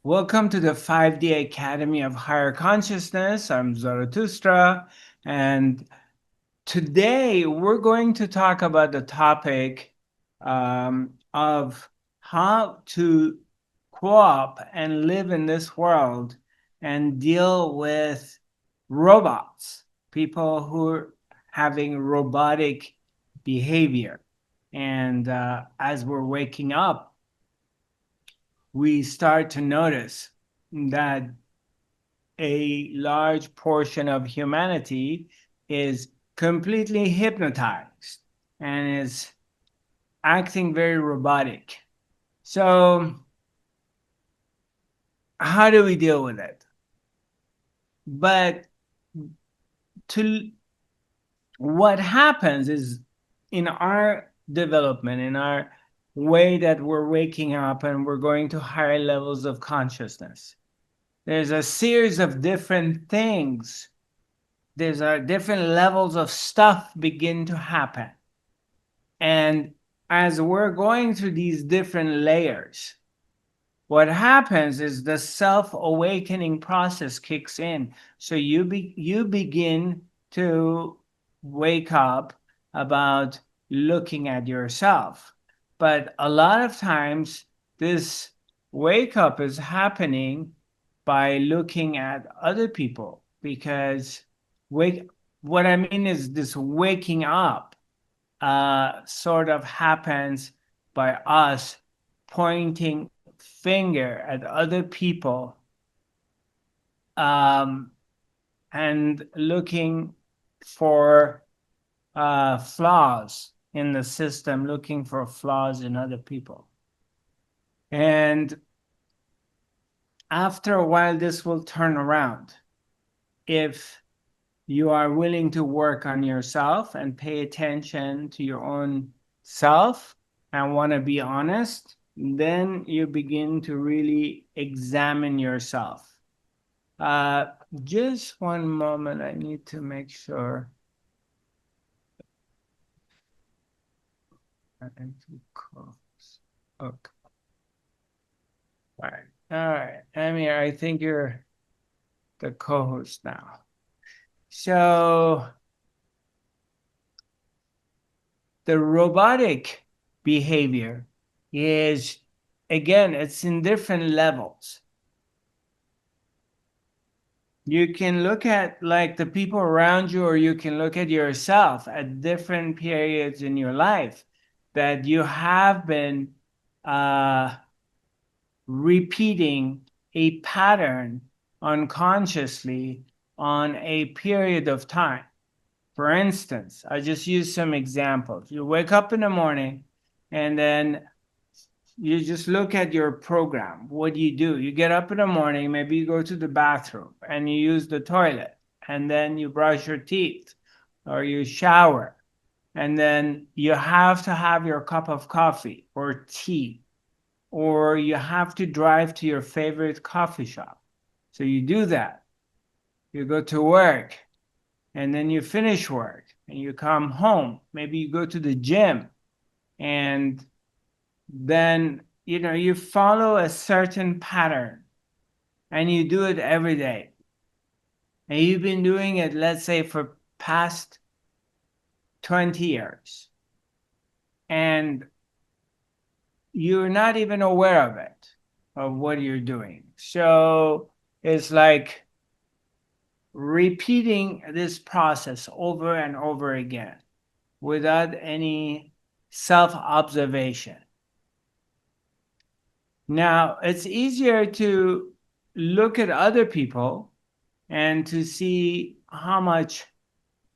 Welcome to the 5D Academy of Higher Consciousness. I'm Zarathustra, and today we're going to talk about the topic of how to co-op and live in this world and deal with robots, people who are having robotic behavior. And as we're waking up, we start to notice that a large portion of humanity is completely hypnotized and is acting very robotic. So, how do we deal with it? But to what happens is in our development, in our way that we're waking up and we're going to higher levels of consciousness, there's a series of different things. There's a different levels of stuff begin to happen. And as we're going through these different layers, what happens is the self-awakening process kicks in. So you begin to wake up about looking at yourself. But a lot of times this wake up is happening by looking at other people, because what I mean is this waking up sort of happens by us pointing finger at other people, um, and looking for flaws in the system, looking for flaws in other people. And after a while, this will turn around. If you are willing to work on yourself and pay attention to your own self and want to be honest, then you begin to really examine yourself. Just one moment, I need to make sure. Okay. All right. All right. Amir, I think you're the co-host now. So the robotic behavior is, again, it's in different levels. You can look at like the people around you, or you can look at yourself at different periods in your life that you have been repeating a pattern unconsciously on a period of time. For instance, I just use some examples. You wake up in the morning and then you just look at your program. What do? You get up in the morning, maybe you go to the bathroom and you use the toilet, and then you brush your teeth or you shower, and then you have to have your cup of coffee or tea, or you have to drive to your favorite coffee shop. So you do that. You go to work, and then you finish work and you come home. Maybe you go to the gym, and then you follow a certain pattern and you do it every day. And you've been doing it, let's say, for past 20 years. And you're not even aware of it, of what you're doing. So it's like repeating this process over and over again without any self-observation. Now, it's easier to look at other people and to see how much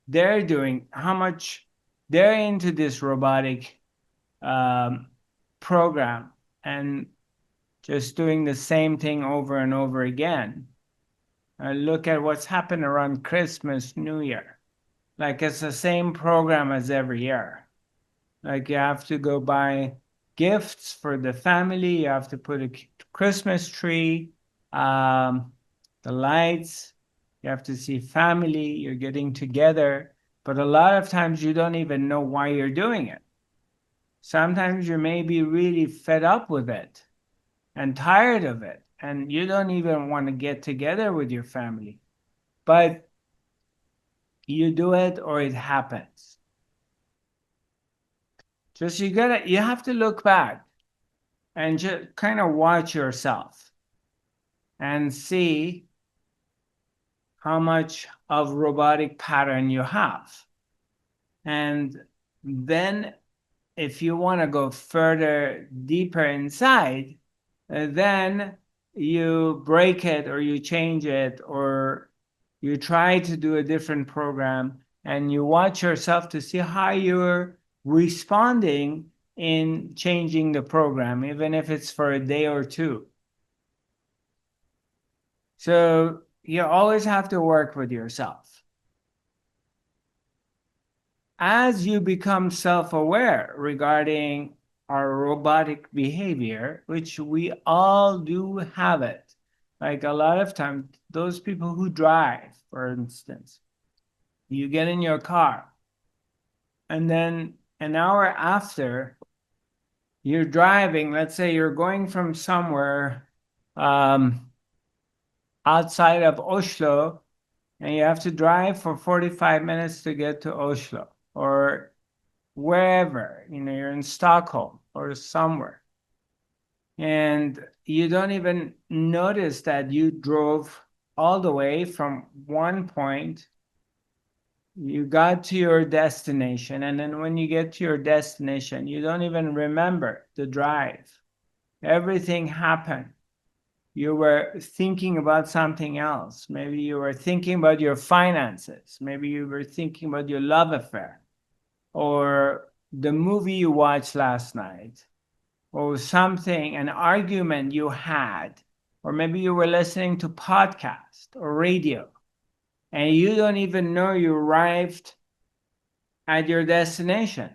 they're doing, how much they're into this robotic program and just doing the same thing over and over again. Look at what's happened around Christmas, New Year. Like it's the same program as every year. Like you have to go buy gifts for the family. You have to put a Christmas tree, the lights. You have to see family. You're getting together. But a lot of times you don't even know why you're doing it. Sometimes you may be really fed up with it and tired of it. and you don't even want to get together with your family, but you do it or it happens. Just you have to look back and just kind of watch yourself and see how much of robotic pattern you have. And then if you want to go further deeper inside, then you break it or you change it or you try to do a different program and you watch yourself to see how you're responding in changing the program, even if it's for a day or two. So you always have to work with yourself. As you become self-aware regarding our robotic behavior, which we all do have it, like a lot of times, those people who drive, for instance, you get in your car, and then an hour after you're driving, let's say you're going from somewhere outside of Oslo, and you have to drive for 45 minutes to get to Oslo, or wherever, you're in Stockholm or somewhere. And you don't even notice that you drove all the way from one point, you got to your destination, and then when you get to your destination, you don't even remember the drive. Everything happened. You were thinking about something else. Maybe you were thinking about your finances. Maybe you were thinking about your love affair, or the movie you watched last night, or something, an argument you had, or maybe you were listening to podcast or radio, and you don't even know you arrived at your destination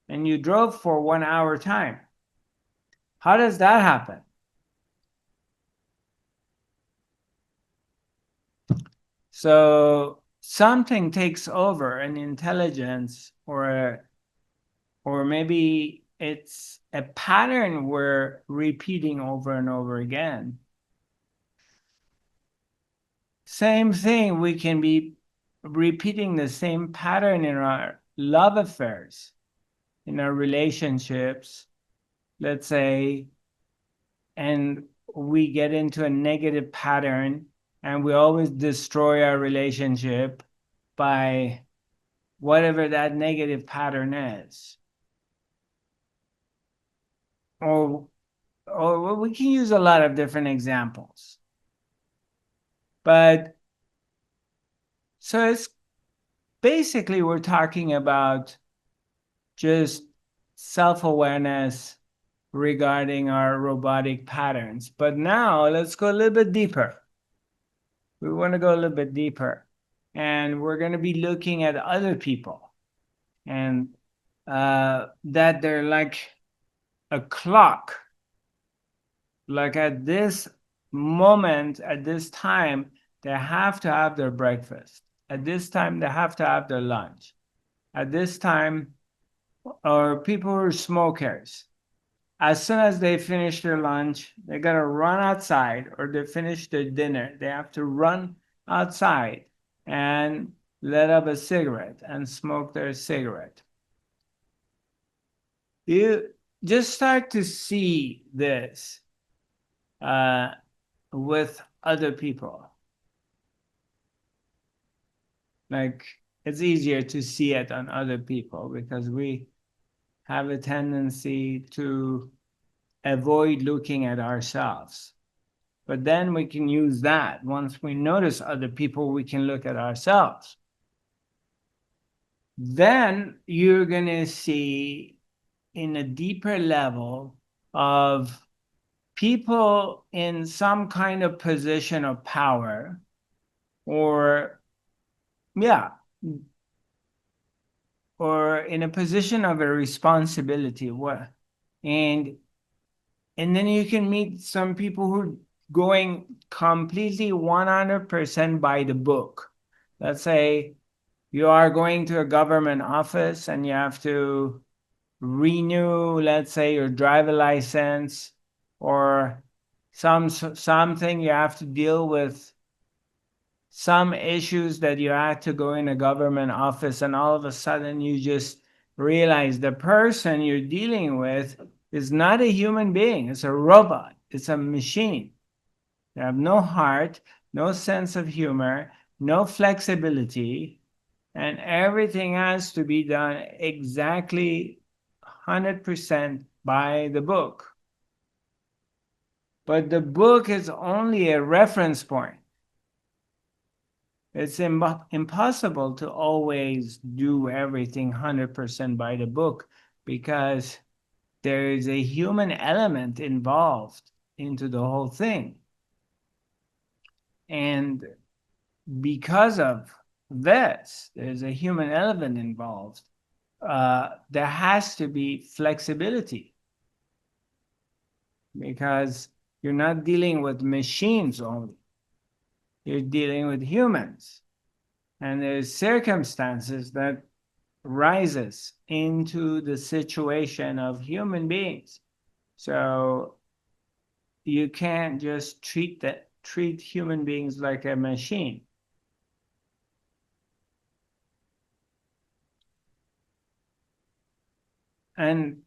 and you drove for 1 hour time. How does that happen? So something takes over, an intelligence, or maybe it's a pattern we're repeating over and over again. Same thing, we can be repeating the same pattern in our love affairs, in our relationships, let's say, and we get into a negative pattern and we always destroy our relationship by whatever that negative pattern is. Or we can use a lot of different examples. But so it's basically, we're talking about just self-awareness regarding our robotic patterns. But now let's go a little bit deeper. We want to go a little bit deeper. And we're going to be looking at other people. And that they're like a clock. Like at this moment, at this time, they have to have their breakfast. At this time, they have to have their lunch. At this time, or people who are smokers, as soon as they finish their lunch, they gotta run outside, or they finish their dinner, they have to run outside and let up a cigarette and smoke their cigarette. You just start to see this with other people. Like, it's easier to see it on other people because we have a tendency to avoid looking at ourselves. But then we can use that. Once we notice other people, we can look at ourselves. Then you're going to see in a deeper level of people in some kind of position of power, or or in a position of a responsibility. And then you can meet some people who are going completely 100% by the book. Let's say you are going to a government office and you have to renew, let's say, your driver license, or something you have to deal with, some issues that you had to go in a government office, and all of a sudden you just realize the person you're dealing with is not a human being. It's a robot. It's a machine. They have no heart, no sense of humor, no flexibility, and everything has to be done exactly 100% by the book. But the book is only a reference point. It's impossible to always do everything 100% by the book, because there is a human element involved into the whole thing. And because of this, there's a human element involved. There has to be flexibility, because you're not dealing with machines only. You're dealing with humans. And there's circumstances that rises into the situation of human beings. So you can't just treat human beings like a machine. And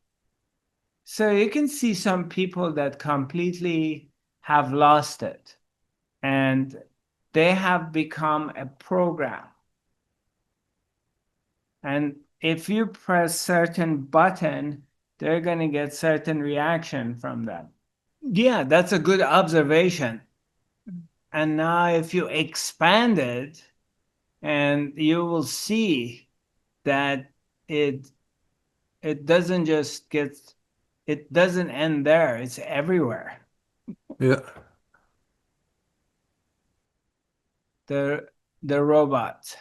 so you can see some people that completely have lost it, and they have become a program. And if you press certain button, they're going to get certain reaction from that. Yeah, that's a good observation. And now if you expand it, and you will see that it it doesn't just get, it doesn't end there. It's everywhere. Yeah. The the robot.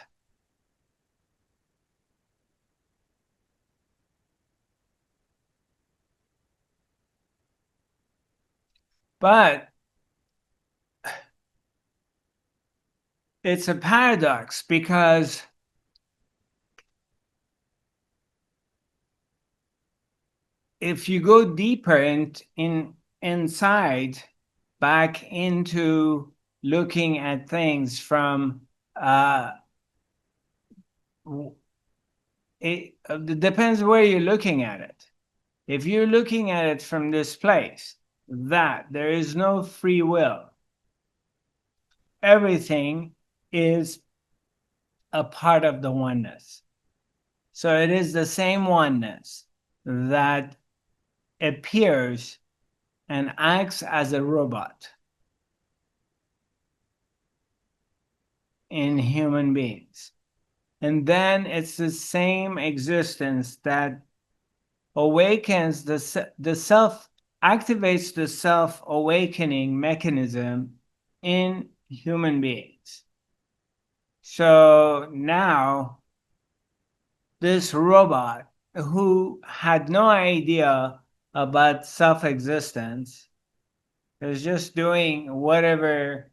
But it's a paradox, because if you go deeper inside, back into looking at things from it depends where you're looking at it. If you're looking at it from this place, that there is no free will, everything is a part of the oneness. So it is the same oneness that appears and acts as a robot in human beings. And then it's the same existence that awakens the self, activates the self awakening mechanism in human beings. So now this robot, who had no idea about self existence, is just doing whatever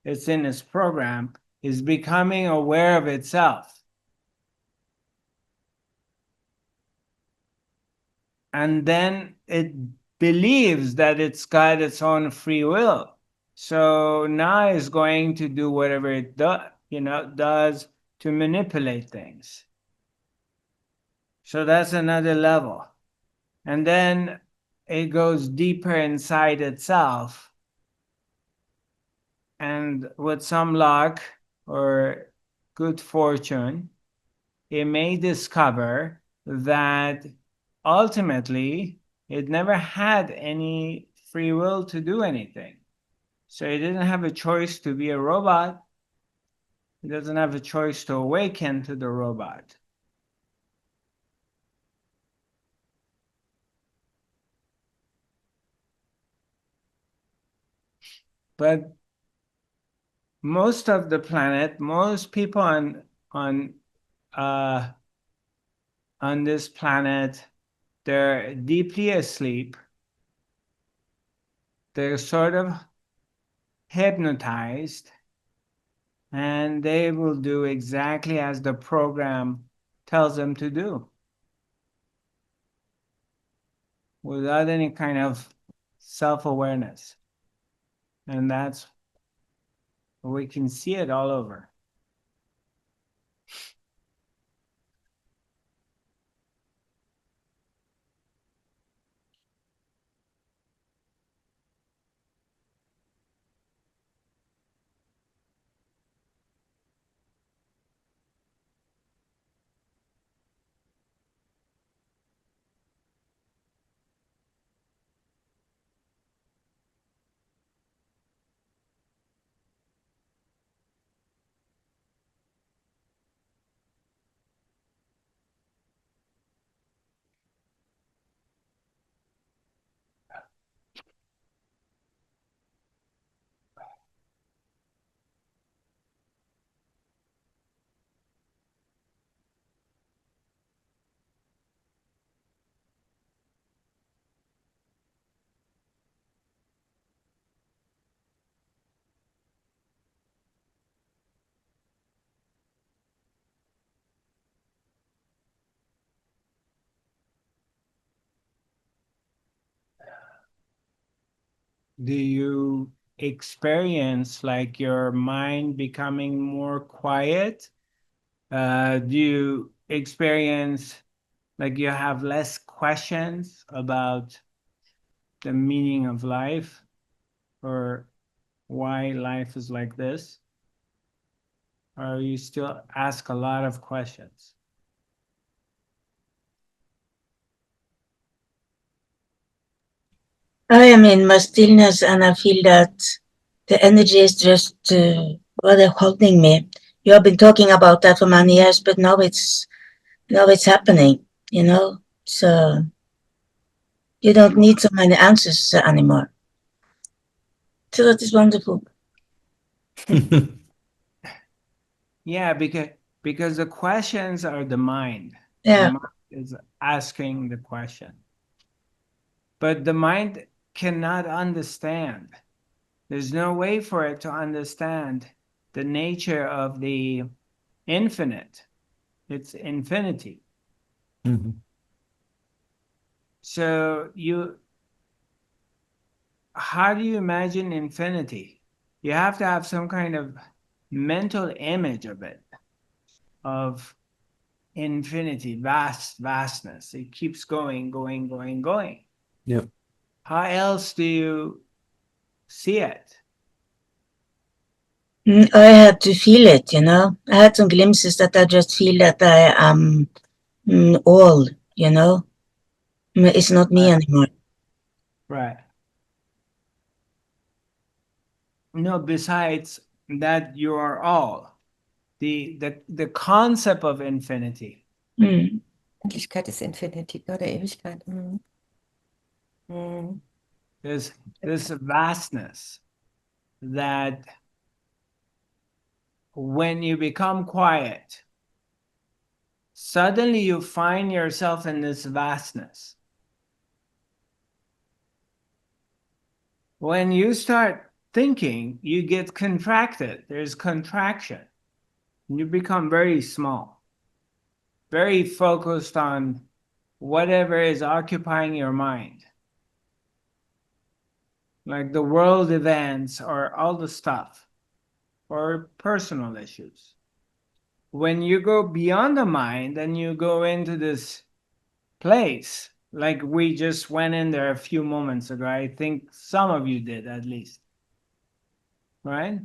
it's in its program, is becoming aware of itself. And then it believes that it's got its own free will. So now it's going to do whatever it does to manipulate things. So that's another level. And then it goes deeper inside itself. And with some luck or good fortune, it may discover that ultimately it never had any free will to do anything. So it didn't have a choice to be a robot. It doesn't have a choice to awaken to the robot. But most of the planet, most people uh, on this planet, they're deeply asleep. They're sort of hypnotized, and they will do exactly as the program tells them to do, without any kind of self-awareness. And that's, we can see it all over. Do you experience like your mind becoming more quiet? Do you experience like you have less questions about the meaning of life or why life is like this? Or you still ask a lot of questions? I am in my stillness and I feel that the energy is just rather holding me. You have been talking about that for many years, but now it's happening. So you don't need so many answers anymore. So that is wonderful. Yeah, because the questions are the mind. The Yeah. mind is asking the question. But the mind cannot understand. There's no way for it to understand the nature of the infinite. It's infinity. Mhm. So how do you imagine infinity? You have to have some kind of mental image of it, of infinity, vastness. It keeps going, going, going, going. Yep. How else do you see it? I had to feel it. I had some glimpses that I just feel that I am all. It's not me Right. anymore. Right. No, besides that, you are all. The concept of infinity, Mm. Endlichkeit ist Infinity oder Ewigkeit. Mhm. Mhm. is this vastness that when you become quiet, suddenly you find yourself in this vastness. When you start thinking, you get contracted. There's contraction. You become very small, very focused on whatever is occupying your mind, like the world events or all the stuff, or personal issues. When you go beyond the mind and you go into this place, like we just went in there a few moments ago, I think some of you did at least, right?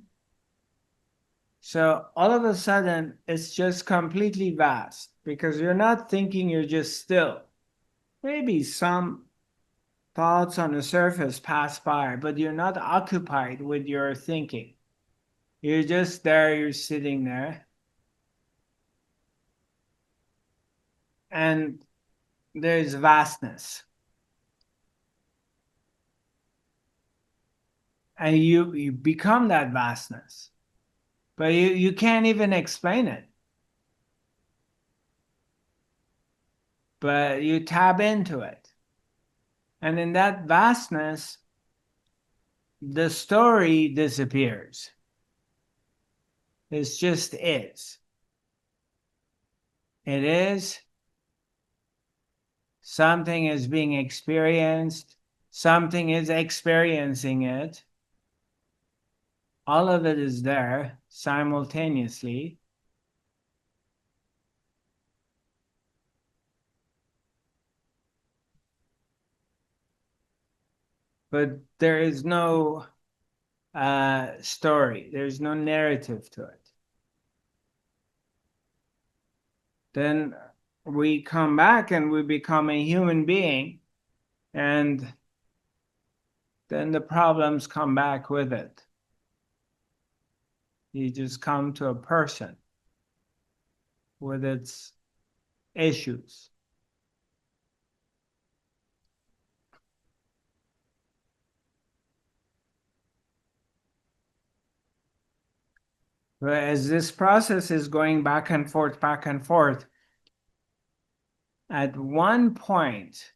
So all of a sudden, it's just completely vast because you're not thinking, you're just still. Maybe some thoughts on the surface pass by, but you're not occupied with your thinking. You're just there, you're sitting there, and there's vastness. And you become that vastness, but you can't even explain it. But you tap into it. And in that vastness, the story disappears. It just is. It is. Something is being experienced. Something is experiencing it. all of it is there simultaneously. But there is no story, there's no narrative to it. Then we come back and we become a human being, and then the problems come back with it. You just come to a person with its issues. But as this process is going back and forth, at one point,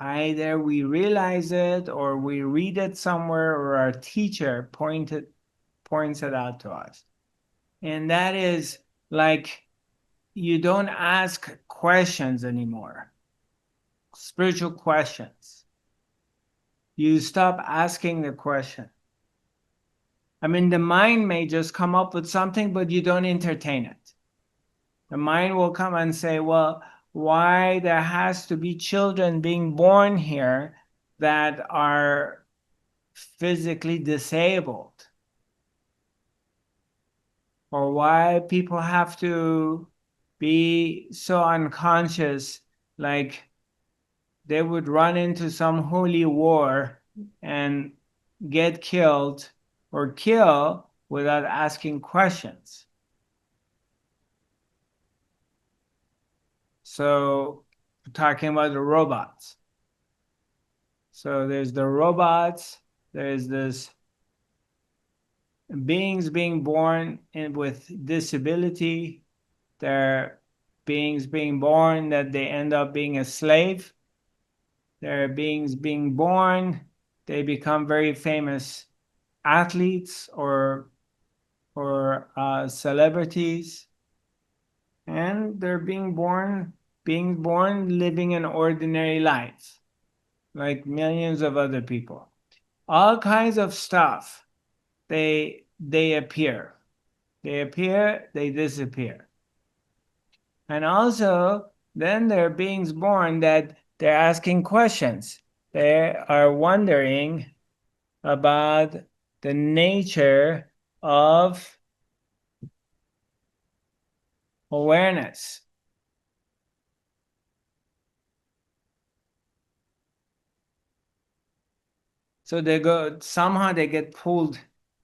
either we realize it or we read it somewhere or our teacher points it out to us. And that is like, you don't ask questions anymore, spiritual questions. You stop asking the question. I mean, the mind may just come up with something, but you don't entertain it. The mind will come and say, well, why there has to be children being born here that are physically disabled? Or why people have to be so unconscious, like they would run into some holy war and get killed or kill without asking questions. So, talking about the robots. So there's the robots, there's this beings being born with disability, there are beings being born that they end up being a slave, there are beings being born, they become very famous athletes or celebrities, and they're being born living an ordinary life like millions of other people. All kinds of stuff, they appear, they disappear. And also then there are beings born that they're asking questions, they are wondering about the nature of awareness. So they go, somehow they get pulled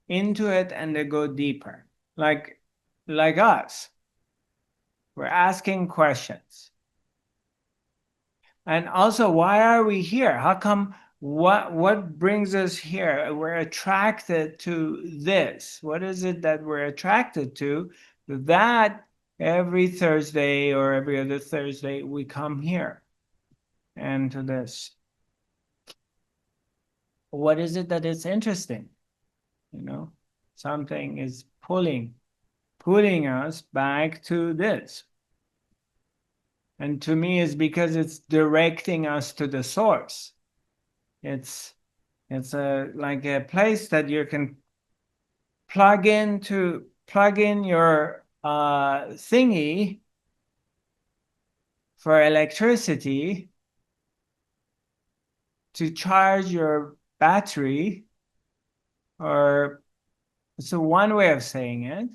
into it and they go deeper. Like us. We're asking questions. And also, why are we here? How come, what brings us here? We're attracted to this. What is it that we're attracted to? That every Thursday or every other Thursday we come here and to this. What is it that is interesting? You know, something is pulling us back to this. And to me, it's because it's directing us to the source. It's like a place that you can plug in your thingy for electricity to charge your battery, or so one way of saying it.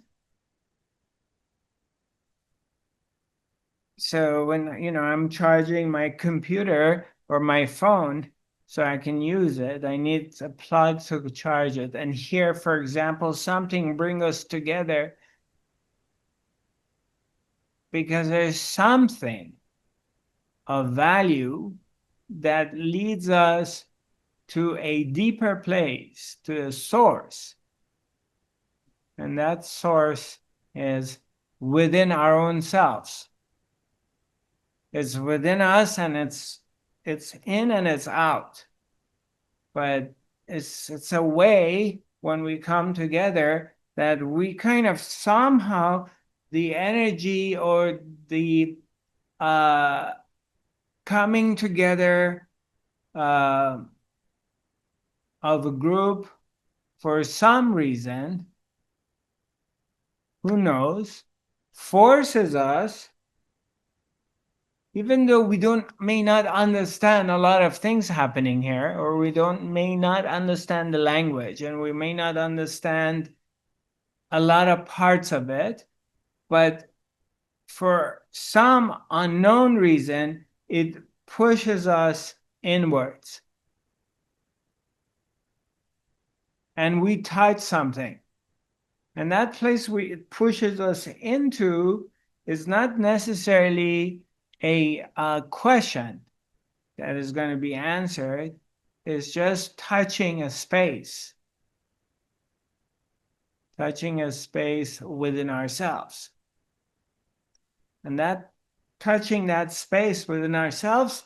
So when I'm charging my computer or my phone so I can use it, I need a plug to charge it. And here, for example, something brings us together because there's something of value that leads us to a deeper place, to a source. And that source is within our own selves. It's within us, and it's in and it's out. But it's a way when we come together that we kind of somehow, the energy or the coming together of a group for some reason, who knows, forces us, even though we may not understand a lot of things happening here, or we may not understand the language, and we may not understand a lot of parts of it, but for some unknown reason, it pushes us inwards. And we touch something. And that place it pushes us into is not necessarily a question that is going to be answered. It's just touching a space. Touching a space within ourselves. And that touching that space within ourselves,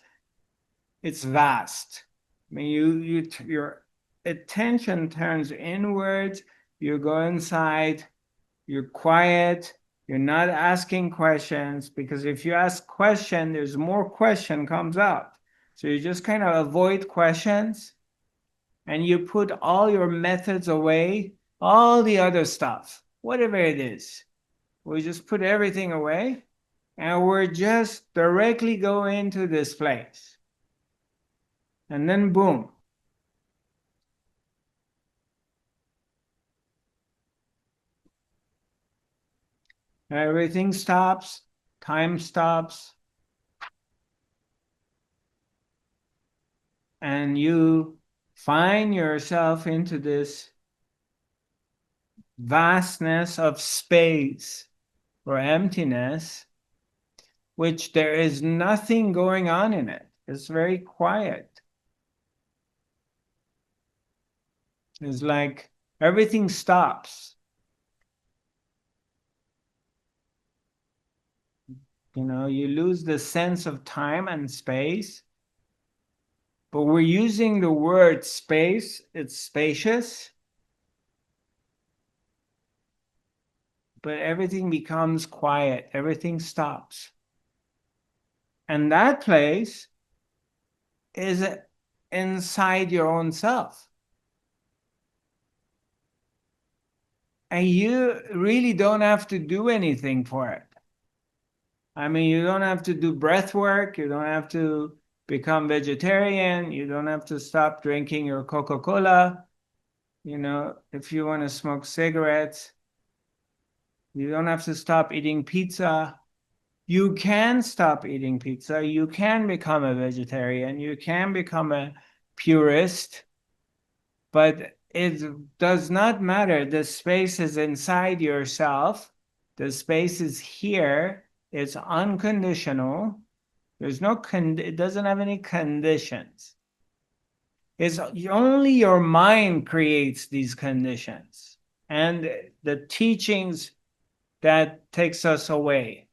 it's vast. I mean, your attention turns inwards, you go inside, you're quiet, you're not asking questions, because if you ask question, there's more question comes out. So you just kind of avoid questions, and you put all your methods away, all the other stuff, whatever it is. We just put everything away, and we're just directly go into this place. And then boom. Everything stops, time stops, and you find yourself into this vastness of space or emptiness, which there is nothing going on in it. It's very quiet. It's like everything stops. You know, you lose the sense of time and space. But we're using the word space, it's spacious. But everything becomes quiet, everything stops. And that place is inside your own self. And you really don't have to do anything for it. I mean, you don't have to do breath work, you don't have to become vegetarian, you don't have to stop drinking your Coca-Cola. You know, if you want to smoke cigarettes, you don't have to stop eating pizza. You can stop eating pizza. You can become a vegetarian. You can become a purist. But it does not matter. The space is inside yourself. The space is here. It's unconditional. There's no it doesn't have any conditions. It's only your mind creates these conditions and the teachings that takes us away.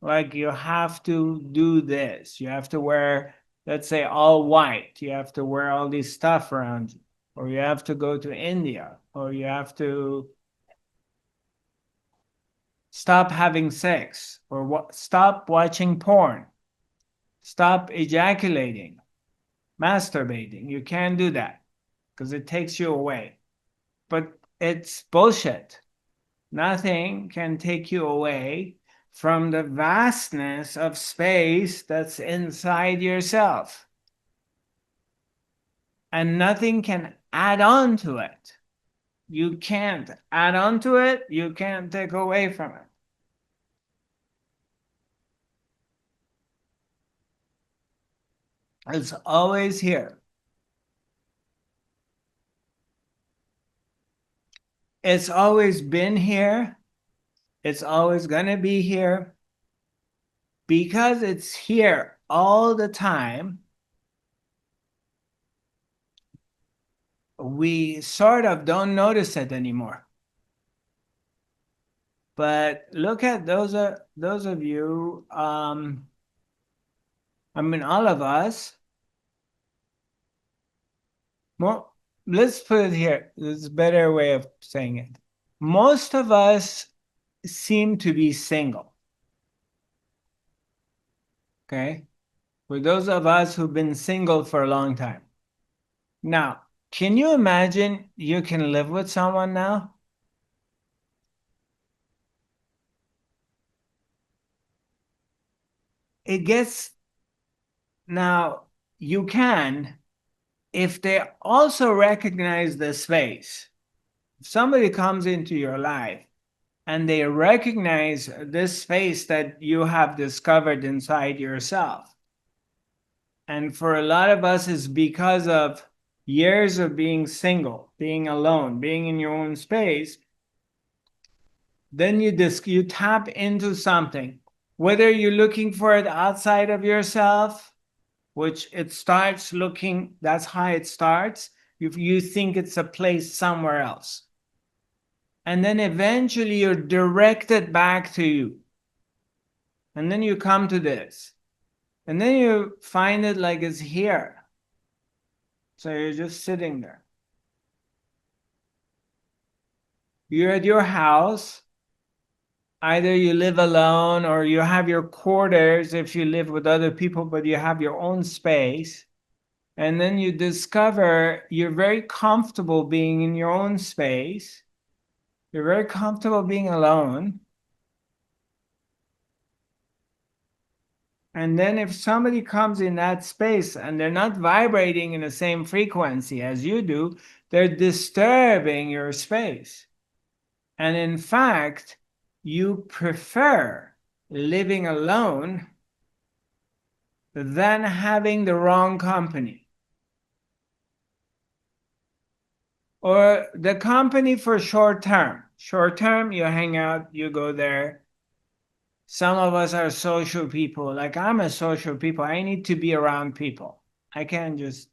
Like you have to do this. You have to wear, let's say, all white. You have to wear all this stuff around you. Or you have to go to India. Or you have to stop having sex. Or stop watching porn. Stop ejaculating. Masturbating. You can't do that because it takes you away. But it's bullshit. Nothing can take you away from the vastness of space that's inside yourself. And nothing can add on to it. You can't add on to it, you can't take away from it. It's always here. It's always been here. It's always going to be here. Because it's here all the time, we sort of don't notice it anymore. But look at those of you, I mean, all of us. Well, let's put it here. There's a better way of saying it. Most of us seem to be single. Okay? For those of us who've been single for a long time. Now, Can you imagine you can live with someone now? It gets, now you can, if they also recognize the space. If somebody comes into your life and they recognize this space that you have discovered inside yourself, and for a lot of us it's because of years of being single, being alone, being in your own space, then you tap into something, whether you're looking for it outside of yourself, which it starts looking, that's how it starts. If you think it's a place somewhere else, and then eventually you're directed back to you, and then you come to this, and then you find it like it's here, so you're just sitting there. You're at your house, either you live alone or you have your quarters if you live with other people, but you have your own space. And then you discover you're very comfortable being in your own space. You're very comfortable being alone. And then if somebody comes in that space and they're not vibrating in the same frequency as you do, they're disturbing your space. And in fact, you prefer living alone than having the wrong company. Or the company for short term. Short term, you hang out, you go there. Some of us are social people. Like I'm a social people. I need to be around people. I can't just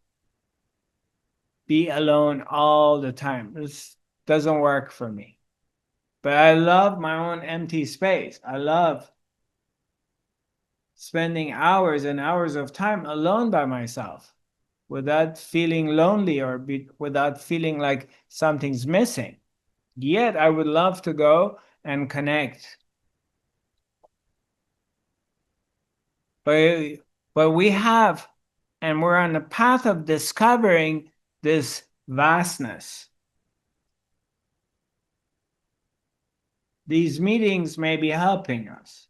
be alone all the time. This doesn't work for me. But I love my own empty space. I love spending hours and hours of time alone by myself without feeling lonely or without feeling like something's missing. Yet I would love to go and connect. But we have, and we're on the path of discovering this vastness. These meetings may be helping us.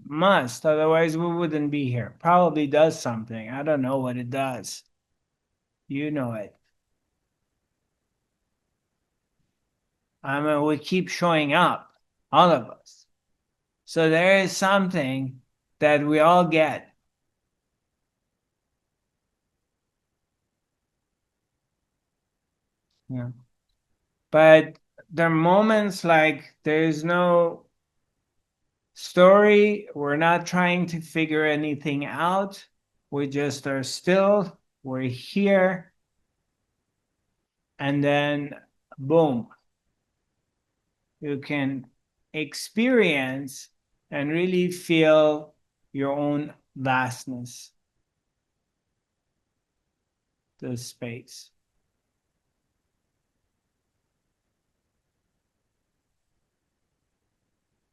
Must, otherwise we wouldn't be here. Probably does something. I don't know what it does. You know it. I mean, we keep showing up, all of us. So there is something that we all get. Yeah. But there are moments like there's no story. We're not trying to figure anything out. We just are still. We're here. And then, boom, you can experience and really feel your own vastness, the space.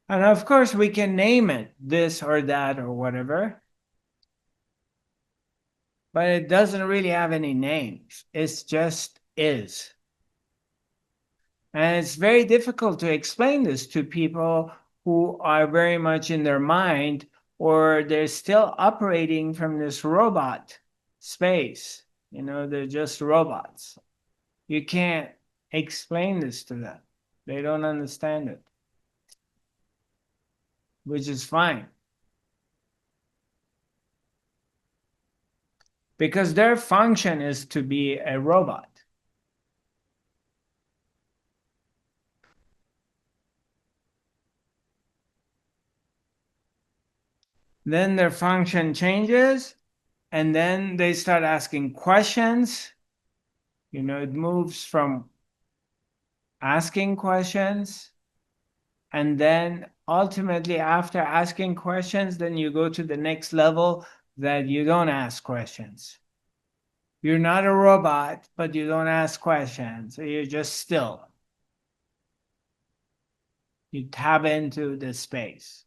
And of course, we can name it this or that or whatever, but it doesn't really have any names. It's just is. And it's very difficult to explain this to people who are very much in their mind, or they're still operating from this robot space. You know, they're just robots. You can't explain this to them. They don't understand it, which is fine. Because their function is to be a robot. Then their function changes, and then they start asking questions. You know, it moves from asking questions, and then ultimately after asking questions, then you go to the next level that you don't ask questions. You're not a robot, but you don't ask questions. So you're just still. You tap into the space.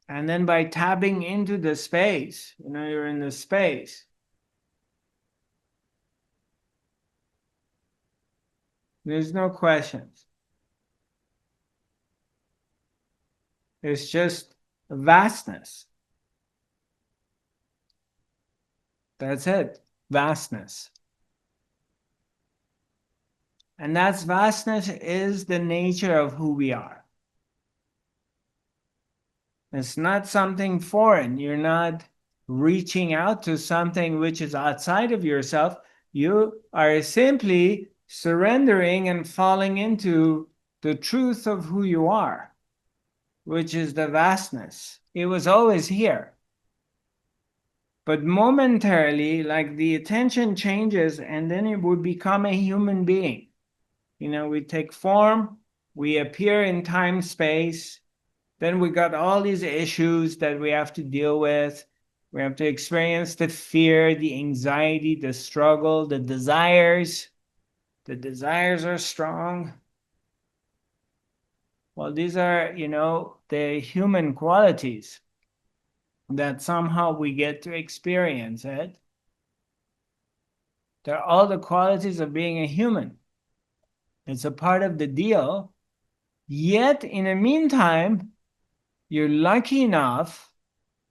And then by tapping into the space, you know, you're in the space. There's no questions. It's just vastness. That's it. Vastness. And that's vastness is the nature of who we are. It's not something foreign. You're not reaching out to something which is outside of yourself. You are simply surrendering and falling into the truth of who you are, which is the vastness. It was always here. But momentarily, like the attention changes, and then it would become a human being. We take form, we appear in time, space, then we got all these issues that we have to deal with. We have to experience the fear, the anxiety, the struggle, the desires. The desires are strong. Well, these are, the human qualities that somehow we get to experience it. They're all the qualities of being a human. It's a part of the deal. Yet, in the meantime, you're lucky enough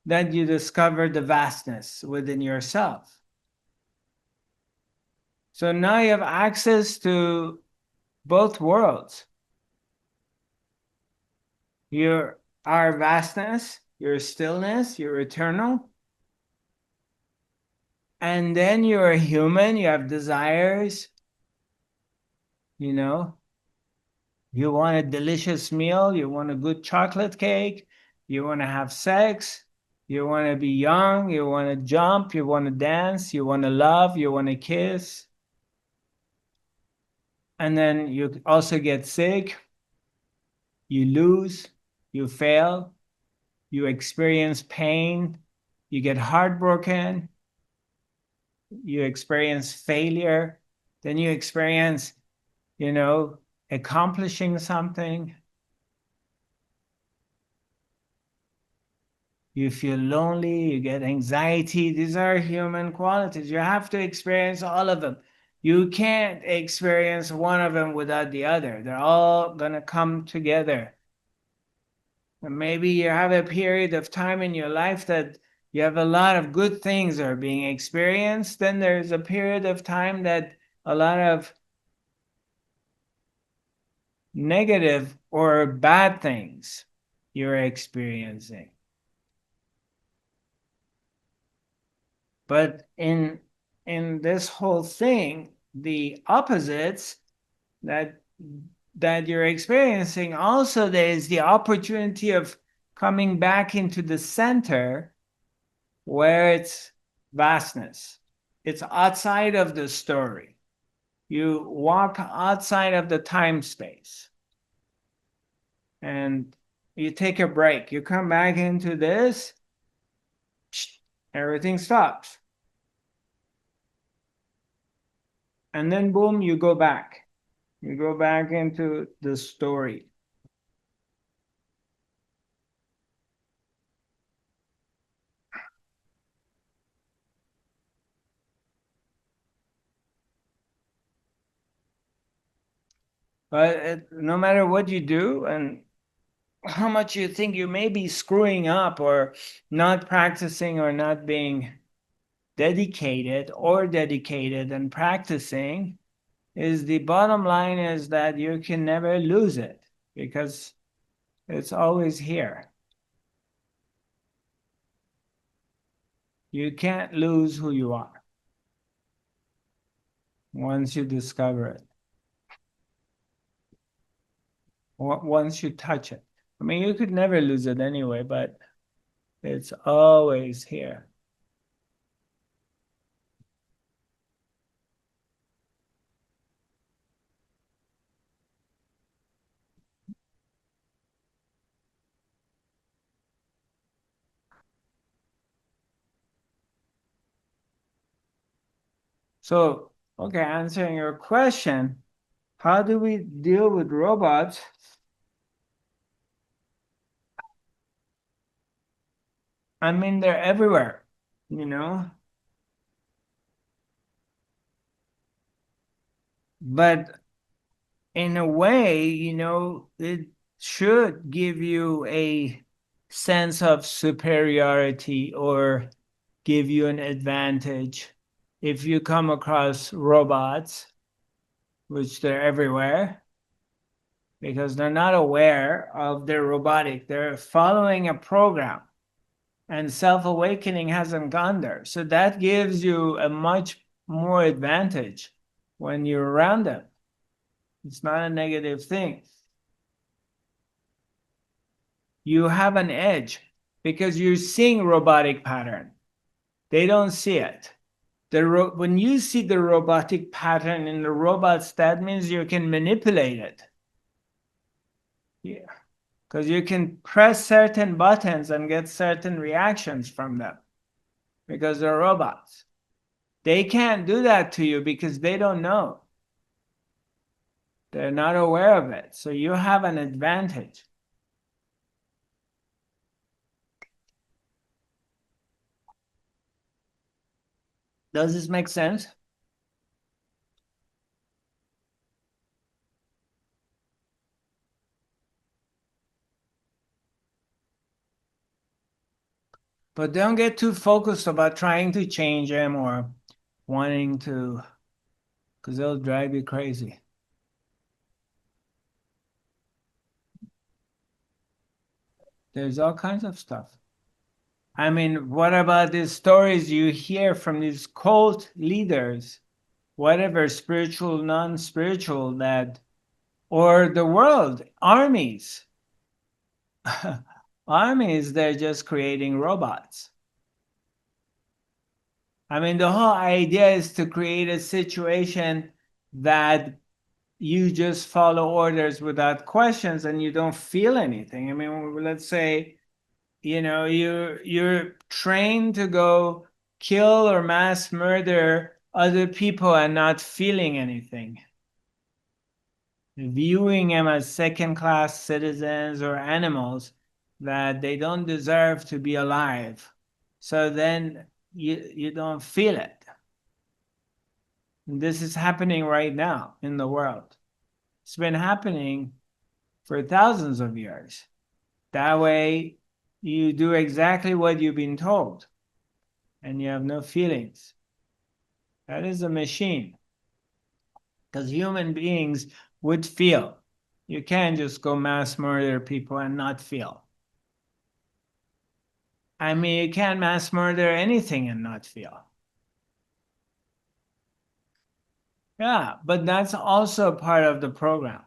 that you discover the vastness within yourself. So now you have access to both worlds. Your our vastness, your stillness, your eternal. And then you're a human, you have desires, you want a delicious meal, you want a good chocolate cake, you want to have sex, you want to be young, you want to jump, you want to dance, you want to love, you want to kiss. And then you also get sick, you lose, you fail, you experience pain, you get heartbroken, you experience failure, then you experience, accomplishing something. You feel lonely, you get anxiety. These are human qualities. You have to experience all of them. You can't experience one of them without the other. They're all going to come together. And maybe you have a period of time in your life that you have a lot of good things are being experienced. Then there's a period of time that a lot of negative or bad things you're experiencing. But in this whole thing, the opposites that you're experiencing, also there is the opportunity of coming back into the center where it's vastness. It's outside of the story. You walk outside of the time space and you take a break. You come back into this, everything stops. And then boom, you go back. You go back into the story. But no matter what you do and how much you think you may be screwing up or not practicing or not being dedicated and practicing, is the bottom line is that you can never lose it because it's always here. You can't lose who you are once you discover it, once you touch it. I mean, you could never lose it anyway, but it's always here. So, okay, answering your question, how do we deal with robots? I mean, they're everywhere, But in a way, it should give you a sense of superiority or give you an advantage if you come across robots, which they're everywhere, because they're not aware of their robotic. They're following a program, and self-awakening hasn't gone there. So that gives you a much more advantage when you're around them. It's not a negative thing. You have an edge because you're seeing robotic pattern. They don't see it. When you see the robotic pattern in the robots, that means you can manipulate it. Yeah. Because you can press certain buttons and get certain reactions from them because they're robots. They can't do that to you because they don't know. They're not aware of it. So you have an advantage. Does this make sense? But don't get too focused about trying to change them or wanting to, because they'll drive you crazy. There's all kinds of stuff. I mean, what about these stories you hear from these cult leaders, whatever, spiritual, non-spiritual, that, or the world, armies. Armies, they're just creating robots. I mean, the whole idea is to create a situation that you just follow orders without questions and you don't feel anything. I mean, let's say, you're trained to go kill or mass murder other people and not feeling anything, viewing them as second-class citizens or animals that they don't deserve to be alive. So then you don't feel it. And this is happening right now in the world. It's been happening for thousands of years. That way, you do exactly what you've been told, and you have no feelings. That is a machine. Because human beings would feel. You can't just go mass murder people and not feel. I mean, you can't mass murder anything and not feel. Yeah, but that's also part of the program.